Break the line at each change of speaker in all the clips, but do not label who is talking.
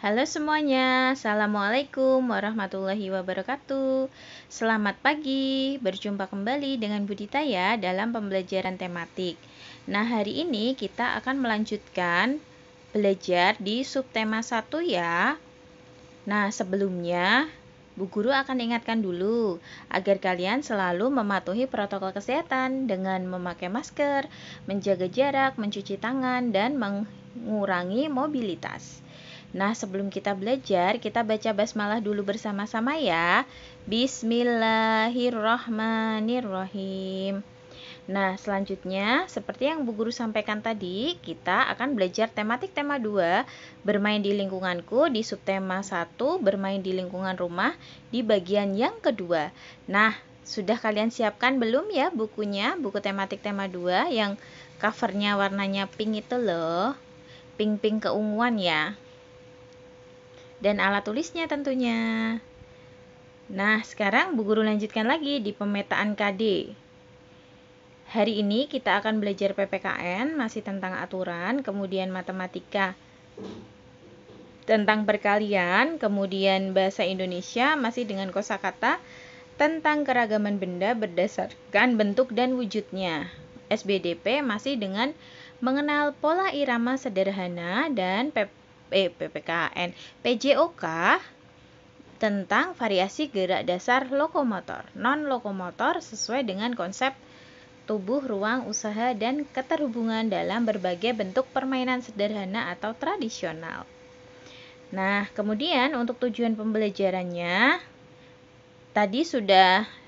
Halo semuanya, Assalamualaikum warahmatullahi wabarakatuh. Selamat pagi, berjumpa kembali dengan Buditaya dalam pembelajaran tematik. Nah, hari ini kita akan melanjutkan belajar di subtema 1 ya. Nah, sebelumnya Bu Guru akan ingatkan dulu agar kalian selalu mematuhi protokol kesehatan dengan memakai masker, menjaga jarak, mencuci tangan, dan mengurangi mobilitas. Nah, sebelum kita belajar, kita baca basmalah dulu bersama-sama ya. Bismillahirrahmanirrahim. Nah, selanjutnya, seperti yang Bu Guru sampaikan tadi, kita akan belajar tematik tema 2, bermain di lingkunganku, di subtema 1, bermain di lingkungan rumah, di bagian yang kedua. Nah, sudah kalian siapkan belum ya bukunya, buku tematik tema 2 yang covernya warnanya pink itu loh, pink-pink keunguan ya. Dan alat tulisnya tentunya. Nah, sekarang Bu Guru lanjutkan lagi di pemetaan KD. Hari ini kita akan belajar PPKN, masih tentang aturan, kemudian matematika tentang perkalian, kemudian bahasa Indonesia masih dengan kosakata tentang keragaman benda berdasarkan bentuk dan wujudnya. SBDP masih dengan mengenal pola irama sederhana dan PPKN. PJOK tentang variasi gerak dasar lokomotor, non-lokomotor sesuai dengan konsep tubuh, ruang, usaha, dan keterhubungan dalam berbagai bentuk permainan sederhana atau tradisional. Nah, kemudian untuk tujuan pembelajarannya, tadi sudah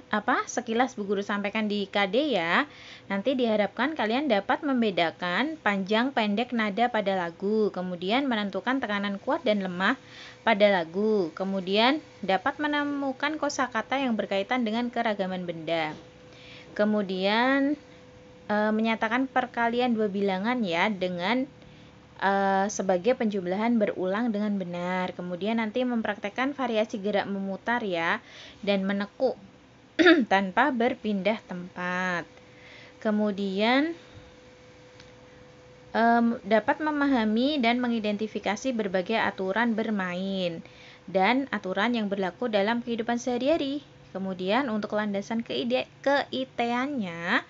sekilas Bu Guru sampaikan di KD ya. Nanti diharapkan kalian dapat membedakan panjang pendek nada pada lagu, kemudian menentukan tekanan kuat dan lemah pada lagu, kemudian dapat menemukan kosakata yang berkaitan dengan keragaman benda. Kemudian menyatakan perkalian dua bilangan ya dengan sebagai penjumlahan berulang dengan benar. Kemudian nanti mempraktekkan variasi gerak memutar ya dan menekuk tanpa berpindah tempat. Kemudian dapat memahami dan mengidentifikasi berbagai aturan bermain dan aturan yang berlaku dalam kehidupan sehari-hari. Kemudian untuk landasan keiteannya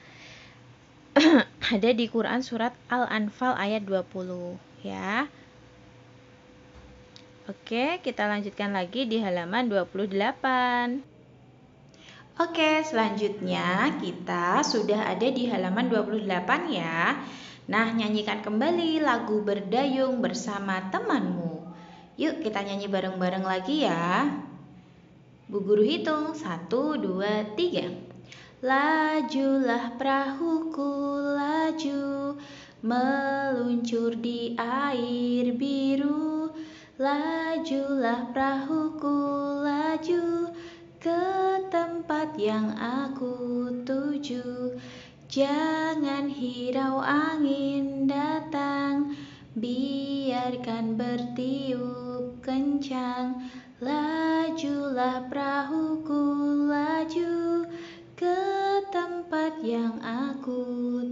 ada di Quran surat Al-Anfal ayat 20 ya. Oke, kita lanjutkan lagi di halaman 28. Oke, selanjutnya kita sudah ada di halaman 28 ya. Nah, nyanyikan kembali lagu Berdayung bersama temanmu. Yuk kita nyanyi bareng-bareng lagi ya. Bu Guru hitung 1, 2, 3. Lajulah perahuku laju, meluncur di air biru. Lajulah perahuku laju, ke tempat yang aku tuju. Jangan hirau angin datang, biarkan bertiup kencang. Lajulah perahuku laju, ke tempat yang aku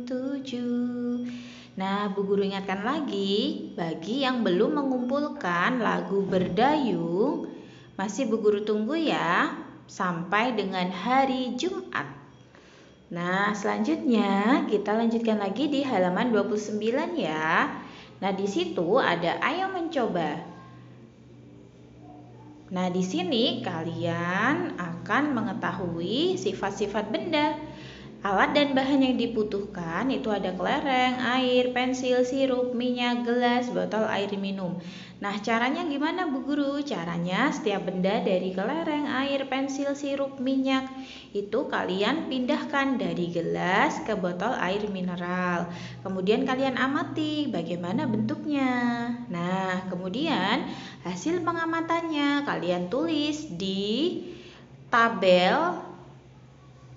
tuju. Nah, Bu Guru ingatkan lagi, bagi yang belum mengumpulkan lagu Berdayung, masih Bu Guru tunggu ya, sampai dengan hari Jumat. Nah, selanjutnya kita lanjutkan lagi di halaman 29 ya. Nah, di situ ada ayo mencoba. Nah, di sini kalian akan mengetahui sifat-sifat benda. Alat dan bahan yang dibutuhkan itu ada kelereng, air, pensil, sirup, minyak, gelas, botol air minum. Nah, caranya gimana Bu Guru? Caranya setiap benda dari kelereng, air, pensil, sirup, minyak itu kalian pindahkan dari gelas ke botol air mineral. Kemudian kalian amati bagaimana bentuknya. Nah, kemudian hasil pengamatannya kalian tulis di tabel.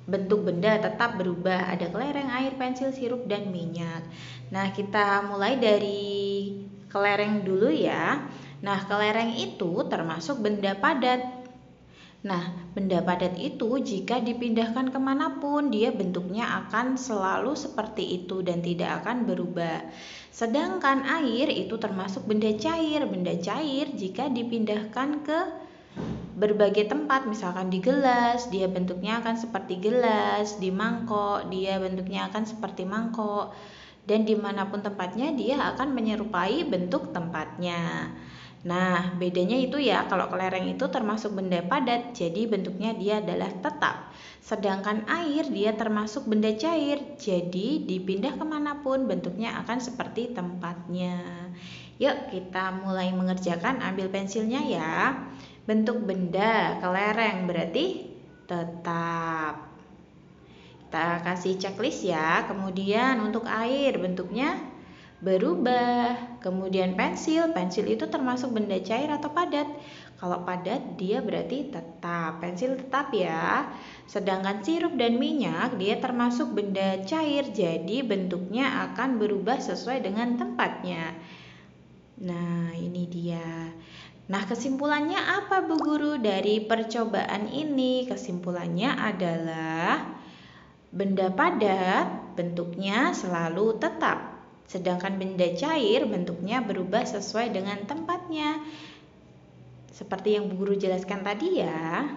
Bentuk benda tetap berubah, ada kelereng, air, pensil, sirup, dan minyak. Nah, kita mulai dari kelereng dulu ya. Nah, kelereng itu termasuk benda padat. Nah, benda padat itu jika dipindahkan kemanapun, dia bentuknya akan selalu seperti itu dan tidak akan berubah. Sedangkan air itu termasuk benda cair. Benda cair jika dipindahkan ke berbagai tempat, misalkan di gelas, dia bentuknya akan seperti gelas, di mangkok, dia bentuknya akan seperti mangkok, dan dimanapun tempatnya dia akan menyerupai bentuk tempatnya. Nah, bedanya itu ya, kalau kelereng itu termasuk benda padat, jadi bentuknya dia adalah tetap. Sedangkan air dia termasuk benda cair, jadi dipindah kemanapun bentuknya akan seperti tempatnya. Yuk kita mulai mengerjakan, ambil pensilnya ya. Bentuk benda kelereng berarti tetap. Kita kasih checklist ya. Kemudian untuk air bentuknya berubah. Kemudian pensil itu termasuk benda cair atau padat? Kalau padat dia berarti tetap, pensil tetap ya. Sedangkan sirup dan minyak dia termasuk benda cair, jadi bentuknya akan berubah sesuai dengan tempatnya. Nah, ini dia. Nah, kesimpulannya apa Bu Guru dari percobaan ini? Kesimpulannya adalah benda padat bentuknya selalu tetap. Sedangkan benda cair bentuknya berubah sesuai dengan tempatnya. Seperti yang Bu Guru jelaskan tadi ya.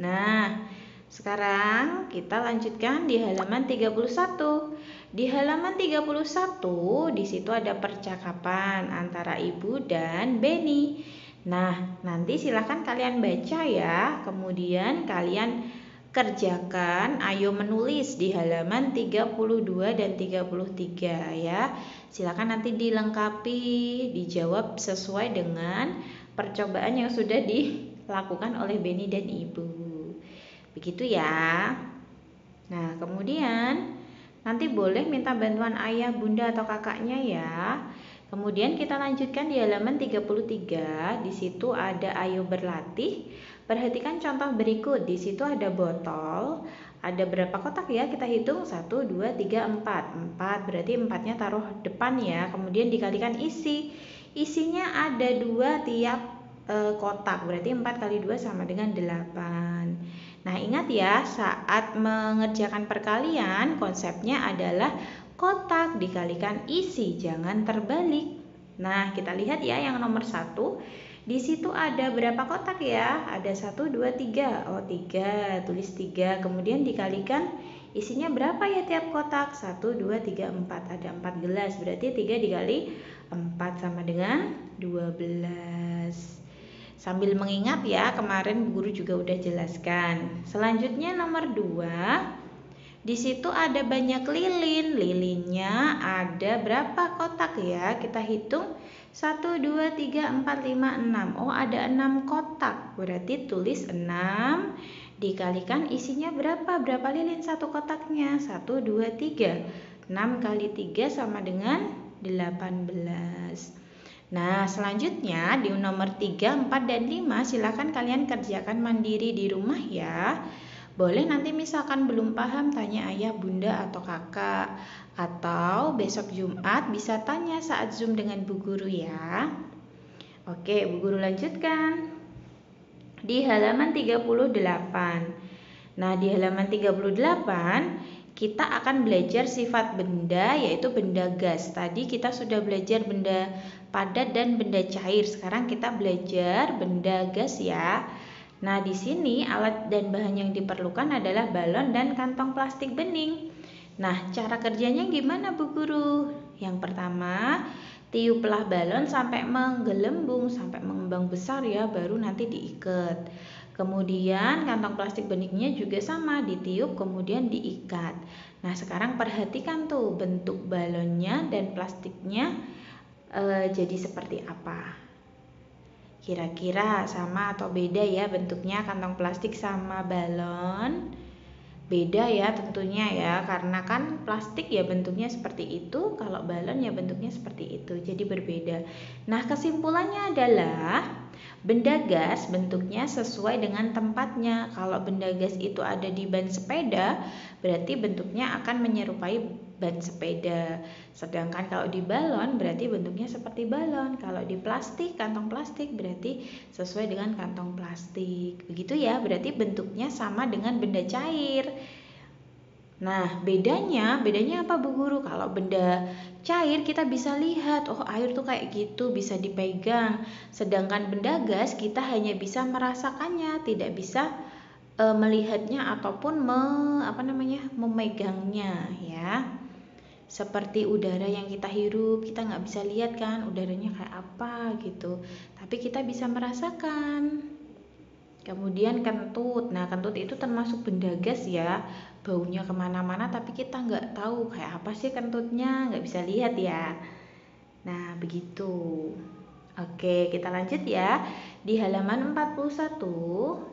Nah, sekarang kita lanjutkan di halaman 31. Di halaman 31 di situ ada percakapan antara Ibu dan Beni. Nah, nanti silakan kalian baca ya. Kemudian kalian kerjakan, ayo menulis di halaman 32 dan 33 ya. Silakan nanti dilengkapi, dijawab sesuai dengan percobaan yang sudah dilakukan oleh Beni dan Ibu. Begitu ya. Nah, kemudian nanti boleh minta bantuan ayah, bunda atau kakaknya ya. Kemudian kita lanjutkan di halaman 33. Di situ ada ayo berlatih. Perhatikan contoh berikut. Di situ ada botol. Ada berapa kotak ya? Kita hitung 1, 2, 3, 4. 4 berarti 4-nya taruh depan ya. Kemudian dikalikan isi. Isinya ada 2 tiap kotak. Berarti 4 kali 2 sama dengan 8. Nah, ingat ya, saat mengerjakan perkalian konsepnya adalah kotak dikalikan isi, jangan terbalik. Nah, kita lihat ya yang nomor 1. Di situ ada berapa kotak ya? Ada 1, 2, 3. Oh, 3. Tulis 3. Kemudian dikalikan isinya berapa ya tiap kotak? 1, 2, 3, 4. Ada 4 gelas. Berarti 3 dikali 4 sama dengan 12. Sambil mengingat ya, kemarin guru juga udah jelaskan. Selanjutnya nomor 2. Di situ ada banyak lilin. Lilinnya ada berapa kotak ya? Kita hitung 1, 2, 3, 4, 5, 6. Oh, ada 6 kotak. Berarti tulis 6 dikalikan isinya berapa? Berapa lilin satu kotaknya? 1, 2, 3. 6 kali 3 sama dengan 18. Nah, selanjutnya di nomor 3, 4, dan 5 silakan kalian kerjakan mandiri di rumah ya. Boleh nanti misalkan belum paham tanya ayah, bunda, atau kakak. Atau besok Jumat bisa tanya saat Zoom dengan Bu Guru ya. Oke, Bu Guru lanjutkan. Di halaman 38. Nah, di halaman 38 kita akan belajar sifat benda, yaitu benda gas. Tadi kita sudah belajar benda padat dan benda cair. Sekarang kita belajar benda gas ya. Nah, di sini alat dan bahan yang diperlukan adalah balon dan kantong plastik bening. Nah, cara kerjanya gimana Bu Guru? Yang pertama, tiuplah balon sampai menggelembung, sampai mengembang besar ya, baru nanti diikat. Kemudian kantong plastik beningnya juga sama, ditiup kemudian diikat. Nah, sekarang perhatikan tuh bentuk balonnya dan plastiknya jadi seperti apa. Kira-kira sama atau beda ya bentuknya kantong plastik sama balon? Beda ya tentunya ya, karena kan plastik ya bentuknya seperti itu, kalau balon ya bentuknya seperti itu, jadi berbeda. Nah, kesimpulannya adalah benda gas bentuknya sesuai dengan tempatnya. Kalau benda gas itu ada di ban sepeda, berarti bentuknya akan menyerupai ban sepeda. Sedangkan kalau di balon berarti bentuknya seperti balon. Kalau di plastik, kantong plastik berarti sesuai dengan kantong plastik. Begitu ya, berarti bentuknya sama dengan benda cair. Nah, bedanya apa Bu Guru? Kalau benda cair kita bisa lihat, oh air tuh kayak gitu, bisa dipegang. Sedangkan benda gas kita hanya bisa merasakannya, tidak bisa melihatnya ataupun memegangnya ya. Seperti udara yang kita hirup, kita nggak bisa lihat kan udaranya kayak apa gitu, tapi kita bisa merasakan. Kemudian kentut, nah kentut itu termasuk benda gas ya, baunya kemana-mana tapi kita nggak tahu kayak apa sih kentutnya, nggak bisa lihat ya. Nah begitu. Oke, kita lanjut ya. Di halaman 41.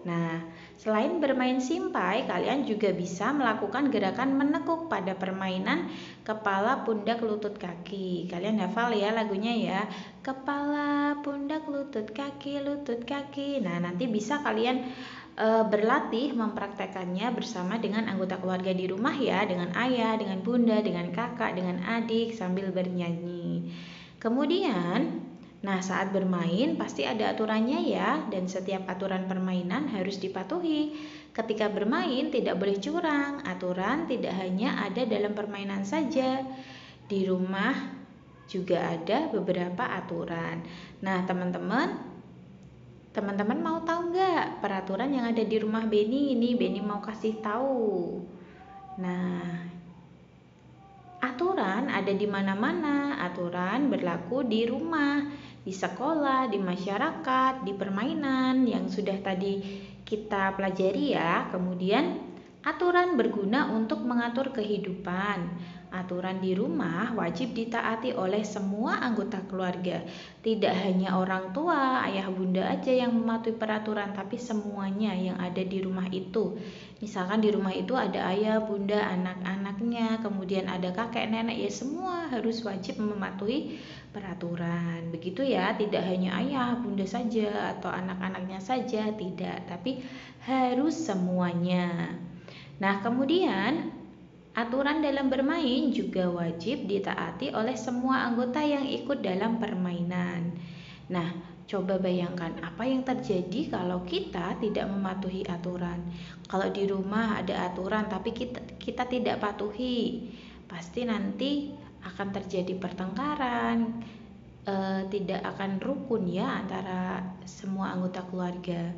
Nah, selain bermain simpai, kalian juga bisa melakukan gerakan menekuk pada permainan kepala, pundak, lutut, kaki. Kalian hafal ya lagunya ya. Kepala, pundak, lutut, kaki, lutut, kaki. Nah, nanti bisa kalian berlatih mempraktekannya bersama dengan anggota keluarga di rumah ya, dengan ayah, dengan bunda, dengan kakak, dengan adik sambil bernyanyi. Kemudian nah, saat bermain pasti ada aturannya ya, dan setiap aturan permainan harus dipatuhi. Ketika bermain tidak boleh curang. Aturan tidak hanya ada dalam permainan saja. Di rumah juga ada beberapa aturan. Nah, teman-teman mau tahu nggak peraturan yang ada di rumah Beni ini? Beni mau kasih tahu. Nah, aturan ada di mana-mana. Aturan berlaku di rumah, di sekolah, di masyarakat, di permainan yang sudah tadi kita pelajari ya. Kemudian aturan berguna untuk mengatur kehidupan. Aturan di rumah wajib ditaati oleh semua anggota keluarga. Tidak hanya orang tua, ayah bunda aja yang mematuhi peraturan, tapi semuanya yang ada di rumah itu. Misalkan di rumah itu ada ayah, bunda, anak-anaknya, kemudian ada kakek, nenek, ya semua harus wajib mematuhi peraturan. Begitu ya, tidak hanya ayah, bunda saja atau anak-anaknya saja, tidak, tapi harus semuanya. Nah, kemudian aturan dalam bermain juga wajib ditaati oleh semua anggota yang ikut dalam permainan. Nah, coba bayangkan apa yang terjadi kalau kita tidak mematuhi aturan. Kalau di rumah ada aturan tapi kita tidak patuhi, pasti nanti akan terjadi pertengkaran, tidak akan rukun ya antara semua anggota keluarga.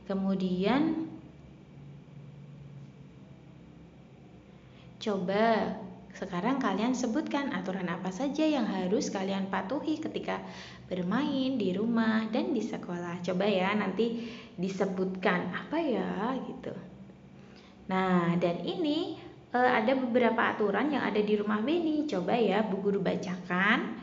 Kemudian coba sekarang kalian sebutkan aturan apa saja yang harus kalian patuhi ketika bermain di rumah dan di sekolah. Coba ya nanti disebutkan apa ya gitu. Nah, dan ini ada beberapa aturan yang ada di rumah Beni. Coba ya Bu Guru bacakan.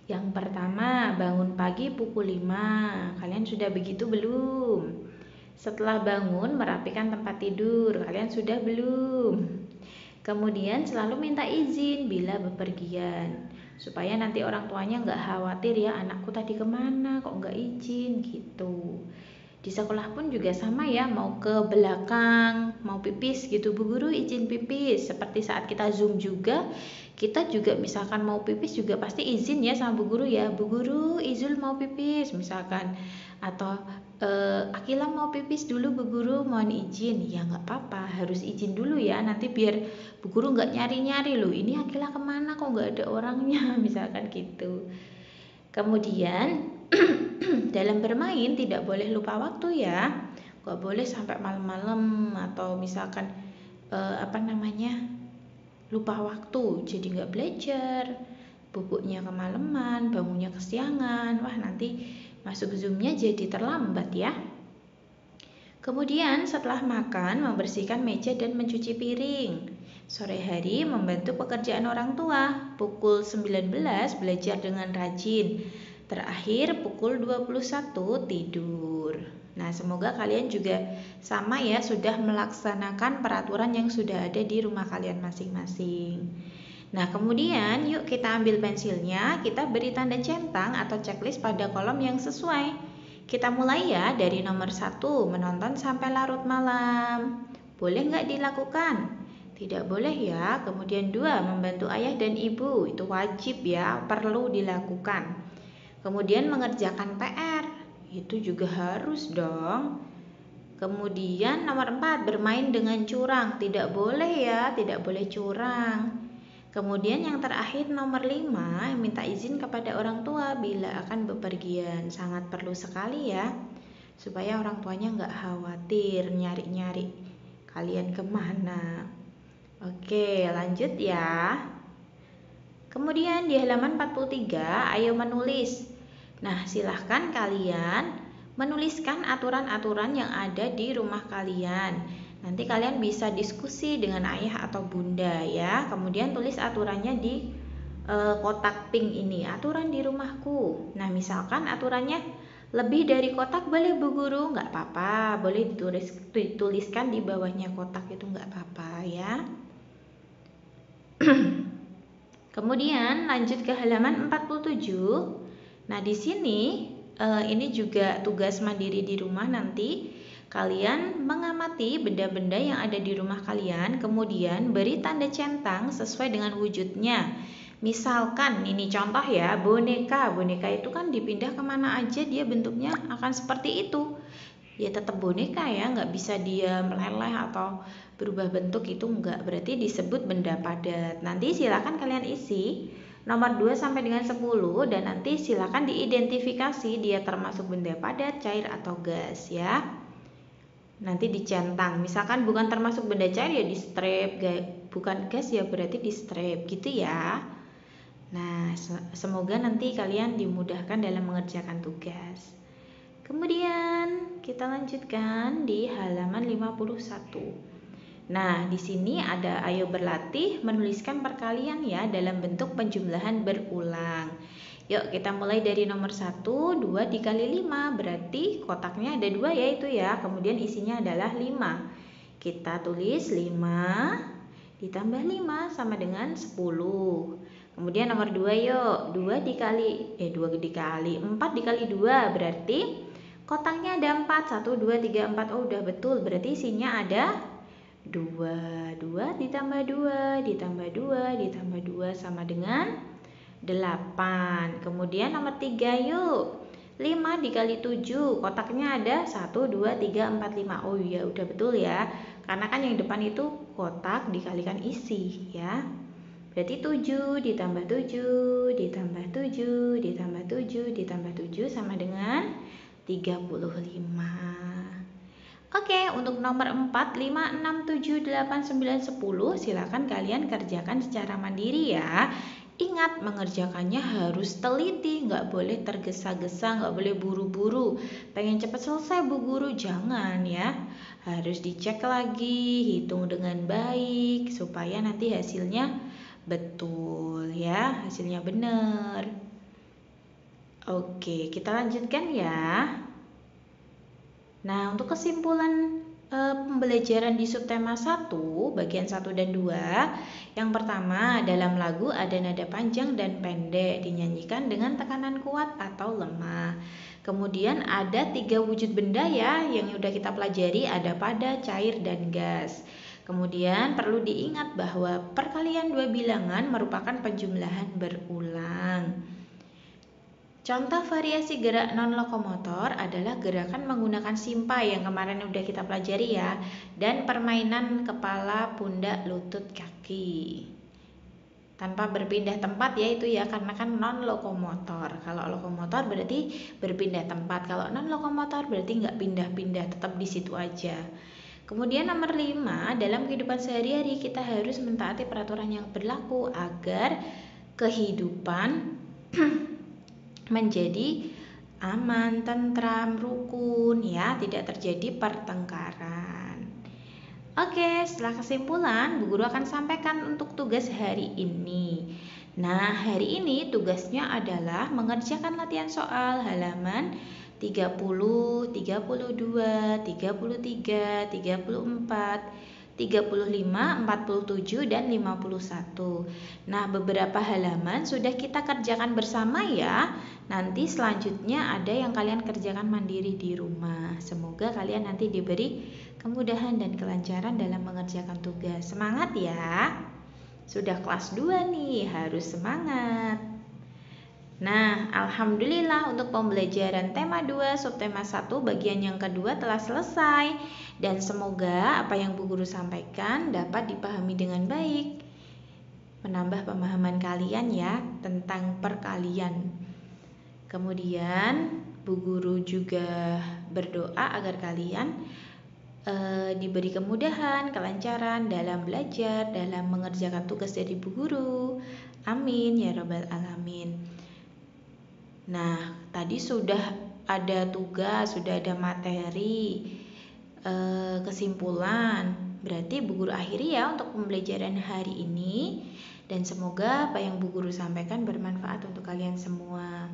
Yang pertama, bangun pagi pukul 5. Kalian sudah begitu belum? Setelah bangun merapikan tempat tidur. Kalian sudah belum? Kemudian selalu minta izin bila bepergian, supaya nanti orang tuanya nggak khawatir ya, anakku tadi kemana kok nggak izin gitu. Di sekolah pun juga sama ya, mau ke belakang, mau pipis gitu, Bu Guru izin pipis. Seperti saat kita Zoom juga, kita juga misalkan mau pipis juga pasti izin ya sama Bu Guru ya, Bu Guru Izul mau pipis misalkan, atau Akila mau pipis dulu Bu Guru, mohon izin. Ya nggak apa-apa, harus izin dulu ya, nanti biar Bu Guru nggak nyari-nyari loh, ini Akila kemana kok nggak ada orangnya misalkan gitu. Kemudian dalam bermain tidak boleh lupa waktu ya, nggak boleh sampai malam-malam atau misalkan lupa waktu jadi nggak belajar, bubuknya kemalaman, bangunnya kesiangan, wah nanti masuk Zoom-nya jadi terlambat ya. Kemudian setelah makan membersihkan meja dan mencuci piring. Sore hari membantu pekerjaan orang tua. Pukul 19 belajar dengan rajin. Terakhir pukul 21 tidur. Nah, semoga kalian juga sama ya, sudah melaksanakan peraturan yang sudah ada di rumah kalian masing-masing. Nah, kemudian yuk kita ambil pensilnya, kita beri tanda centang atau checklist pada kolom yang sesuai. Kita mulai ya dari nomor 1, menonton sampai larut malam. Boleh nggak dilakukan? Tidak boleh ya. Kemudian 2, membantu ayah dan ibu. Itu wajib ya, perlu dilakukan. Kemudian mengerjakan PR. Itu juga harus dong. Kemudian nomor 4, bermain dengan curang. Tidak boleh ya, tidak boleh curang. Kemudian yang terakhir nomor 5, minta izin kepada orang tua bila akan bepergian. Sangat perlu sekali ya, supaya orang tuanya nggak khawatir nyari-nyari kalian kemana. Oke, lanjut ya. Kemudian di halaman 43, ayo menulis. Nah, silahkan kalian menuliskan aturan-aturan yang ada di rumah kalian. Nanti kalian bisa diskusi dengan ayah atau bunda ya. Kemudian tulis aturannya di kotak pink ini. Aturan di rumahku. Nah, misalkan aturannya lebih dari kotak boleh Bu Guru, nggak apa-apa. Boleh dituliskan di bawahnya kotak, itu nggak apa-apa ya. Kemudian lanjut ke halaman 47. Nah, di sini ini juga tugas mandiri di rumah. Nanti kalian mengamati benda-benda yang ada di rumah kalian, kemudian beri tanda centang sesuai dengan wujudnya. Misalkan ini contoh ya, boneka. Boneka itu kan dipindah kemana aja dia bentuknya akan seperti itu. Ya tetap boneka ya, nggak bisa dia meleleh atau berubah bentuk, itu nggak, berarti disebut benda padat. Nanti silakan kalian isi nomor 2 sampai dengan 10 dan nanti silakan diidentifikasi dia termasuk benda padat, cair atau gas ya. Nanti dicentang. Misalkan bukan termasuk benda cair ya di strip, bukan gas ya berarti di strip gitu ya. Nah, semoga nanti kalian dimudahkan dalam mengerjakan tugas. Kemudian kita lanjutkan di halaman 51. Nah, di sini ada ayo berlatih menuliskan perkalian ya dalam bentuk penjumlahan berulang. Yuk kita mulai dari nomor 1, 2 dikali 5, berarti kotaknya ada 2 ya itu ya. Kemudian isinya adalah 5. Kita tulis 5 ditambah 5 sama dengan 10. Kemudian nomor 2 yuk, 4 dikali 2 berarti kotaknya ada 4, 1, 2, 3, 4. Oh udah betul, berarti isinya ada 2. 2 ditambah 2 ditambah 2 ditambah 2 sama dengan 8. Kemudian nomor 3 yuk, 5 dikali 7, kotaknya ada 1, 2, 3, 4, 5. Oh iya udah betul ya, karena kan yang depan itu kotak dikalikan isi ya. Berarti 7 ditambah 7 ditambah 7 ditambah 7 ditambah 7 sama dengan 35. Oke, untuk nomor 4, 5, 6, 7, 8, 9, 10 silakan kalian kerjakan secara mandiri ya. Ingat, mengerjakannya harus teliti, nggak boleh tergesa-gesa, nggak boleh buru-buru. Pengen cepat selesai Bu Guru, jangan ya. Harus dicek lagi, hitung dengan baik supaya nanti hasilnya betul ya, hasilnya benar. Oke, kita lanjutkan ya. Nah, untuk kesimpulan pembelajaran di subtema 1, bagian 1 dan 2. Yang pertama, dalam lagu ada nada panjang dan pendek, dinyanyikan dengan tekanan kuat atau lemah. Kemudian ada 3 wujud benda ya, yang udah kita pelajari, ada padat, cair, dan gas. Kemudian perlu diingat bahwa perkalian 2 bilangan merupakan penjumlahan berulang. Contoh variasi gerak non-lokomotor adalah gerakan menggunakan simpai yang kemarin udah kita pelajari ya, dan permainan kepala, pundak, lutut, kaki. Tanpa berpindah tempat ya itu ya, karena kan non-lokomotor. Kalau lokomotor berarti berpindah tempat, kalau non-lokomotor berarti nggak pindah-pindah, tetap di situ aja. Kemudian nomor 5, dalam kehidupan sehari-hari kita harus mentaati peraturan yang berlaku agar kehidupan menjadi aman, tentram, rukun ya, tidak terjadi pertengkaran. Oke, setelah kesimpulan, Bu Guru akan sampaikan untuk tugas hari ini. Nah, hari ini tugasnya adalah mengerjakan latihan soal halaman 30, 32, 33, 34, 35, 47, dan 51. Nah, beberapa halaman sudah kita kerjakan bersama ya. Nanti selanjutnya ada yang kalian kerjakan mandiri di rumah. Semoga kalian nanti diberi kemudahan dan kelancaran dalam mengerjakan tugas. Semangat ya. Sudah kelas 2 nih, harus semangat. Nah, alhamdulillah untuk pembelajaran tema 2 subtema 1 bagian yang kedua telah selesai. Dan semoga apa yang Bu Guru sampaikan dapat dipahami dengan baik. Menambah pemahaman kalian ya tentang perkalian. Kemudian Bu Guru juga berdoa agar kalian diberi kemudahan, kelancaran dalam belajar, dalam mengerjakan tugas dari Bu Guru. Amin ya rabbal alamin. Nah, tadi sudah ada tugas, sudah ada materi, kesimpulan. Berarti Bu Guru akhiri ya untuk pembelajaran hari ini. Dan semoga apa yang Bu Guru sampaikan bermanfaat untuk kalian semua.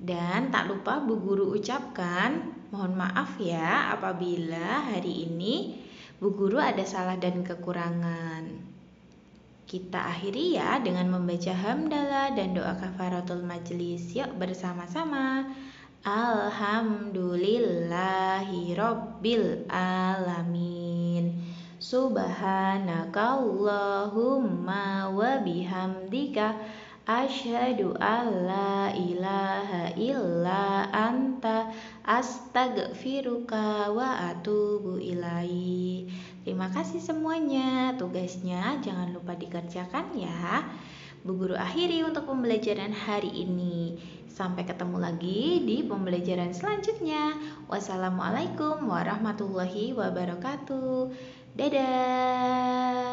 Dan tak lupa Bu Guru ucapkan, mohon maaf ya apabila hari ini Bu Guru ada salah dan kekurangan. Kita akhiri ya dengan membaca hamdalah dan doa kafaratul majlis. Yuk bersama-sama. Alhamdulillahirabbil alamin. Subhanakallahumma wa bihamdika asyhadu alla ilaha illa anta astaghfiruka wa atubu ilaik. Terima kasih semuanya. Tugasnya jangan lupa dikerjakan ya. Bu Guru akhiri untuk pembelajaran hari ini. Sampai ketemu lagi di pembelajaran selanjutnya. Wassalamualaikum warahmatullahi wabarakatuh. Dadah.